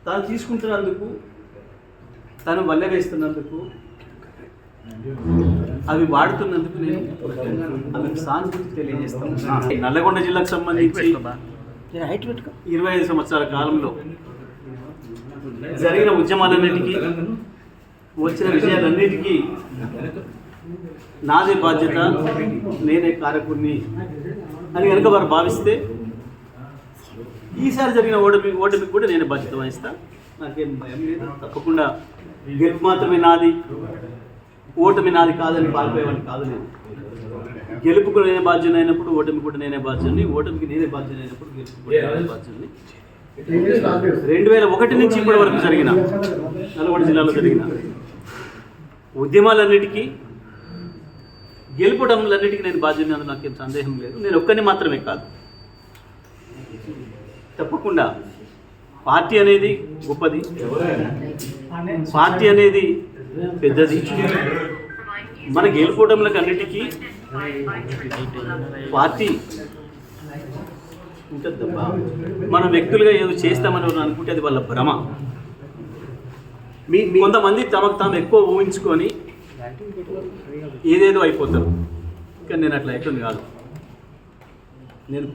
తాను తీసుకుంటున్నందుకు, తను వల్లె వేస్తున్నందుకు, అవి వాడుతున్నందుకు నేను ఆమెకు సానుభూతి తెలియజేస్తాను. నల్లగొండ జిల్లాకు సంబంధించి 25 సంవత్సరాల కాలంలో జరిగిన ఉద్యమాలన్నిటికీ, వచ్చిన విజయాలన్నిటికీ నాదే బాధ్యత, నేనే కారకుడిని అని కనుక వారు భావిస్తే ఈసారి జరిగిన ఓటమికి కూడా నేనే బాధ్యత వహిస్తాను. నాకేం భయం లేదు. తప్పకుండా గెలుపు మాత్రమే నాది, ఓటమి నాది కాదని పారిపోయేవాడిని కాదు. నేను గెలుపుకు నేనే బాధ్యత అయినప్పుడు ఓటమి కూడా నేనే బాధ్యతని, ఓటమికి నేనే బాధ్యత అయినప్పుడు గెలుపు కూడా నేనే బాధ్యతని. 2001 నుంచి ఇప్పటి వరకు జరిగిన నల్గొండ జిల్లాలో జరిగిన ఉద్యమాలన్నిటికీ, గెలుపడంలన్నిటికీ నేను బాధ్యత, అందులో నాకేం సందేహం లేదు. నేను ఒక్కరిని మాత్రమే కాదు, తప్పకుండా పార్టీ అనేది గొప్పది, పార్టీ అనేది పెద్దది. మన గెలుపోవడంలకు అన్నిటికీ పార్టీ ఉంటుందబ్బా. మన వ్యక్తులుగా ఏదో చేస్తామని అనుకుంటే అది వాళ్ళ భ్రమ. కొంతమంది తమకు తాము ఎక్కువ ఊహించుకొని ఏదేదో అయిపోతారు. కానీ నేను అట్లా అయిపోయింది కాదు. నేను